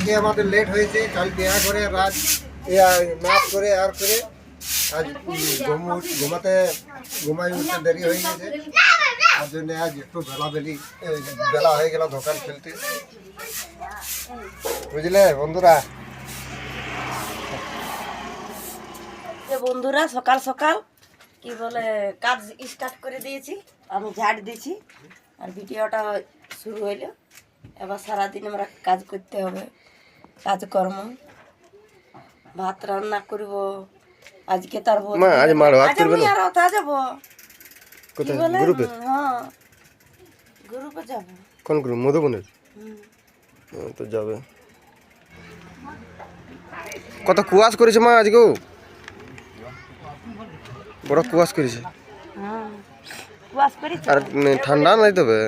কালকে আমাদের লেট হয়েছে, কাল বিয়া করে রাত নাচ করে আর করে আজ ঘুমাই উঠতে দেরি হয়ে গেছে। তার জন্য আজ একটু বেলা হয়ে গেল দোকান খুলতে, বুঝলে বন্ধুরা। বন্ধুরা সকাল সকাল কি বলে কাজ স্টার্ট করে দিয়েছি, আমি ঝাড় দিয়েছি আর ভিডিওটা শুরু হইলো। এবার সারাদিন আমরা কাজ করতে হবে, কাজকর্ম, ভাত রান্না করব আজকে। তার যাবো গ্রুপে যাবো। কোন গ্রুপ? মধুবনের তো যাবে। কত কুয়াশ করেছে মা আজকেও, বড় কুয়াশ করেছে। আর ঠান্ডা নাই তবে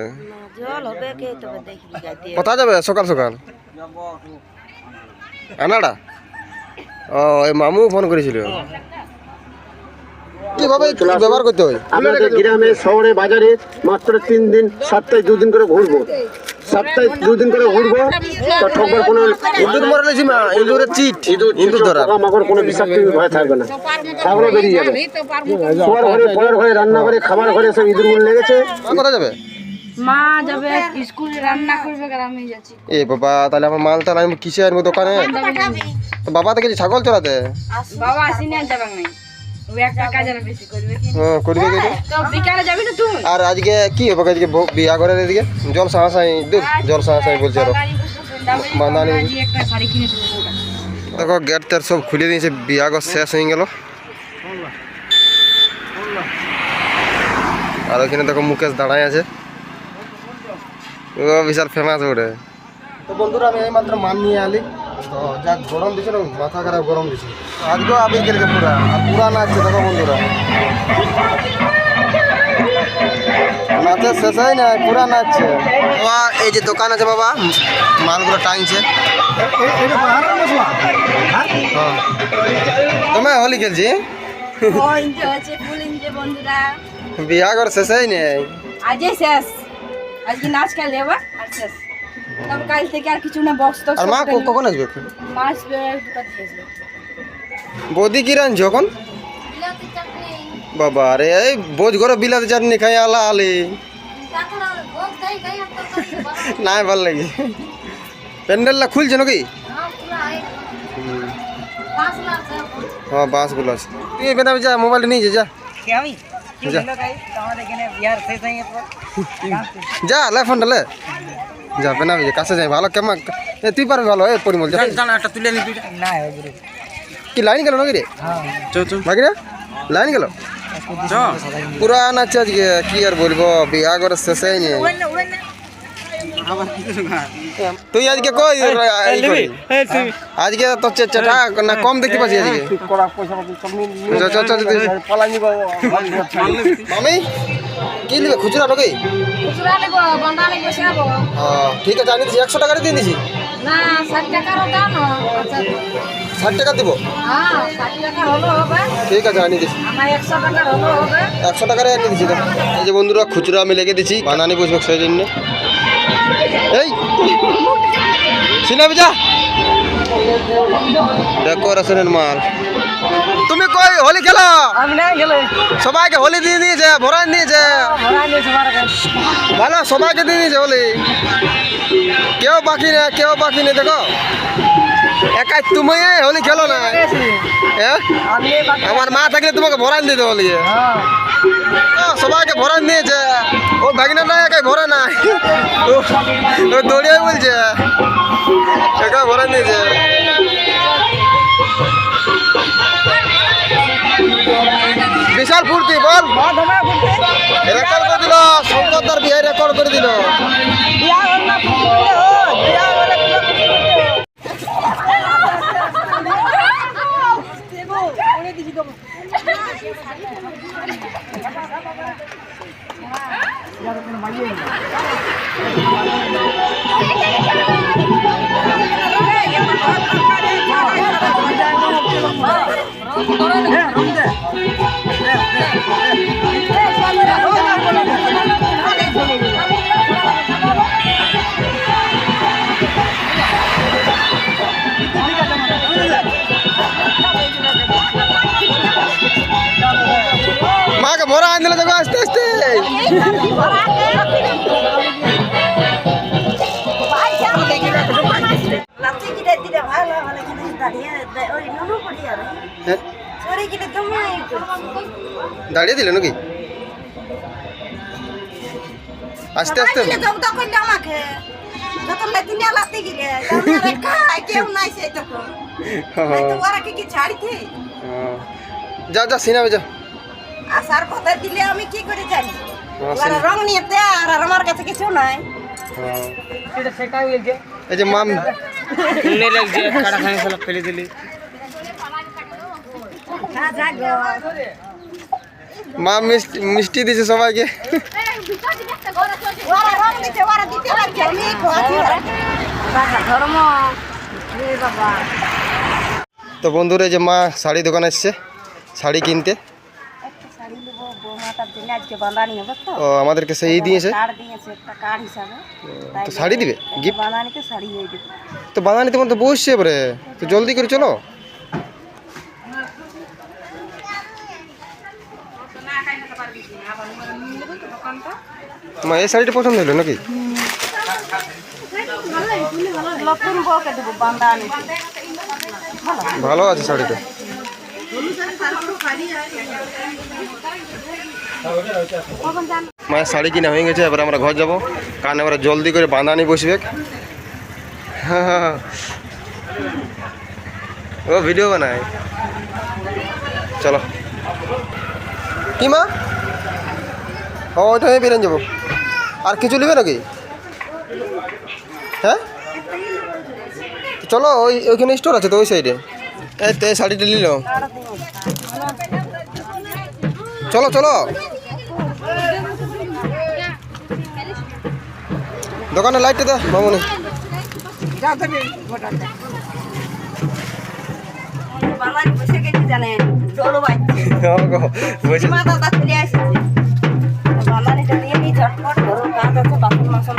কোথা যাবে সকাল সকাল? আনাড়া? ও এই মামু ফোন করেছিল। কিভাবে ব্যবহার করতে হয়? আমাদের গ্রামে শহরে বাজারে মাত্র 3 দিন, সপ্তাহে 2 দিন করে ঘুরবো। সপ্তাহে 2 দিন করে ঘুরবো, তো ঠকবার কোনো ইঁদুর মরে নিয়েছি মা, ইঁদুরের চিট, ইঁদুর ধরা আমার কোনো বিষাক্ত ভয় থাকবে না, ছাগলও বেরিয়ে যাবে। শোয়ার ঘরে, পড়ার ঘরে, রান্না ঘরে, খাবার ঘরে সব ইঁদুর মরে লেগেছে। কোথায় যাবে? মা যাবে স্কুলে, রান্না করবে, গ্রামে যাচ্ছি। এ বাবা, তাহলে আমার মাল তাহলে আমি কিসে আনবো দোকানে? তো বাবা তো গেছি ছাগল চড়াতে। বাবা আসিনি আর যাবে না, ওই একটা কাজ আর বেশি করবে কি? হ্যাঁ করবে কি? তো বিকালে যাবি না তুই? আর আজকে কি হবে? আজকে বিয়া করে এদিকে জল সাহাসাই দূর, জল সাহাসাই বলছে। আরো বান্ধানি একটা শাড়ি কিনে দেবো। দেখো গেট টেট সব খুলে দিয়েছে, বিয়া শেষ হয়ে গেল। আর ওইখানে দেখো মুকেশ দাঁড়ায় আছে, ও বিশাল ফেমাস ওটা। তো বন্ধুরা আমি এই মাত্র মান নিয়ে আলি, তো যা গরম দিচ্ছে না, মাথা খারাপ গরম দিচ্ছে। আজকেও আবি গেছে পুরা, আর পুরা নাচছে দেখো বন্ধুরা, নাচের শেষ হয় না, পুরা নাচছে। বাবা এই যে দোকান আছে বাবা, মালগুলো টাঙছে। তুমি হোলি খেলছি, বিয়া করে শেষ হয় নাই, আজই শেষ। আজকে নাচ খেলে আর শেষ, তবে কাল থেকে আর কিছু না, বক্স তো। আর মা কখন আসবে? মা আসবে দুটা থেকে আসবে। বৌদি কি রাঁধছো এখন? বাবা রে, এই বোঝ ঘরে বিলাতি চাটনি খাই আলা আলি নাই ভাল লাগে। প্যান্ডেলটা খুলছে নাকি? হ্যাঁ বাসগুলো আছে। তুই বেনা যা, মোবাইলটা নিয়ে যা, যা লে ফোনটা লে যা, বেনা কাছে যাই ভালো। কেমন তুই পারবি ভালো? এই পরিমল কি লাইন গেল নাকি রে? বাকি রে লাইন গেল পুরা নাচছে আজকে। কি আর বলবো, বিয়া করে শেষ হয়নি। তুই আজকে কই আজকে তো চেটা না কম দেখতে পাচ্ছি আজকে। মামি কি নিবে? খুচরা নাকি? ঠিক আছে আমি দিচ্ছি, 100 টাকা দিয়ে দিছি। 60 টাকা দিব? ঠিক আছে আনি দিচ্ছি, 100 টাকারে আনি দিচ্ছি। এই যে বন্ধুরা খুচরা আমি লেগে দিচ্ছি, বানানি বুঝবো সেই জন্য। এই সিনাবি যা, ডেকোরেশনের মাল। তুমি কই হোলি খেলো? সবাইকে হোলি দিয়ে দিয়েছে, ভরাই দিয়েছে ভালো, সবাইকে দিয়ে দিয়েছে হোলি। কেউ বাকি নেই, কেউ বাকি নেই। দেখো একাই তুমি হোলি খেলো না, আমার মা থাকলে তোমাকে ভরাই দিতে হোলি। সবাইকে ভরাই দিয়েছে, ও ভাগিনা না একাই ভরা না, ও দৌড়িয়ে বলছে একা ভরাই দিয়েছে। বিশাল ফুর্তি বল, রেকর্ড করে দিল শঙ্করদার বিয়ে, রেকর্ড করে দিল। লাচি কিনে দিলে ভালো মানে কিন্তু দাঁড়িয়ে ওই নুনু পড়ি আর হ্যাঁ চড়ি কিনে তুমি দাঁড়িয়ে দিলে নাকি আস্তে আস্তে যাও তো কইলে আমাকে যত লাতি না লাতি গিলে কেউ নাই সেই তো তো ওরা কি ছাড়িতে যা যা সিনেমা যা আসার কথা দিলে আমি কি করে জানি ওরা রং নিয়ে দে আর আমার কাছে কিছু নাই এই যে মাম মা মিষ্টি দিছে সবাইকে ওরা রং দিতে ওরা দিতে লাগছে আমি খাওয়াছি ধর্ম রে বাবা। তো বন্ধুরা এই যে মা শাড়ি দোকানে এসছে শাড়ি কিনতে। একটা শাড়ি নেবো বৌমাটার জন্য আজকে বাঁধানি হবে তো ও আমাদেরকে সেই দিয়েছে কার্ড দিয়েছে একটা কার্ড হিসাবে তো শাড়ি দিবে গিফট বাঁধানিতে শাড়ি হয়ে দেবে তো বাঙালি তোমার তো বসছে এবারে তো জলদি করে চলো মা এই শাড়িটা পছন্দ হলো নাকি নতুন বউকে দেবো বাঁধানি ভালো আছে শাড়িটা মায়ের শাড়ি কিনা হয়ে গেছে এবার আমরা ঘর যাবো কারণ এবার জলদি করে বাঁধানি বসবে ও ভিডিও বানায় চলো কি মা ও ওইটা আমি বেরিয়ে যাবো আর কিছু নেবে নাকি হ্যাঁ চলো ওইখানে স্টোর আছে তো ওই সাইডে এই তো এই শাড়িটা নিল চলো চলো দোকানে লাইটটা দে মামুনি বাঁধানি বসে গেছি জানেন ডোলো বাজছে মাথা তা চলে আসছে বাঁধানিটা নিয়ে নিই ঝটপট ধরো কাজ আছে বাসন মাসন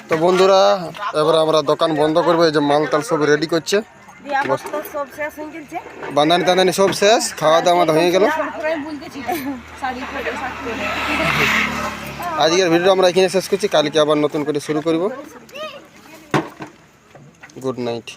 তো বন্ধুরা এবার আমরা দোকান বন্ধ করবো এই যে মাল টাল সব রেডি করছে সব শেষ হয়ে গেছে বাঁধানি টান্দানি সব শেষ খাওয়া দাওয়া হয়ে গেল আজকের ভিডিও আমরা এখানে শেষ করছি কালকে আবার নতুন করে শুরু করব গুড নাইট।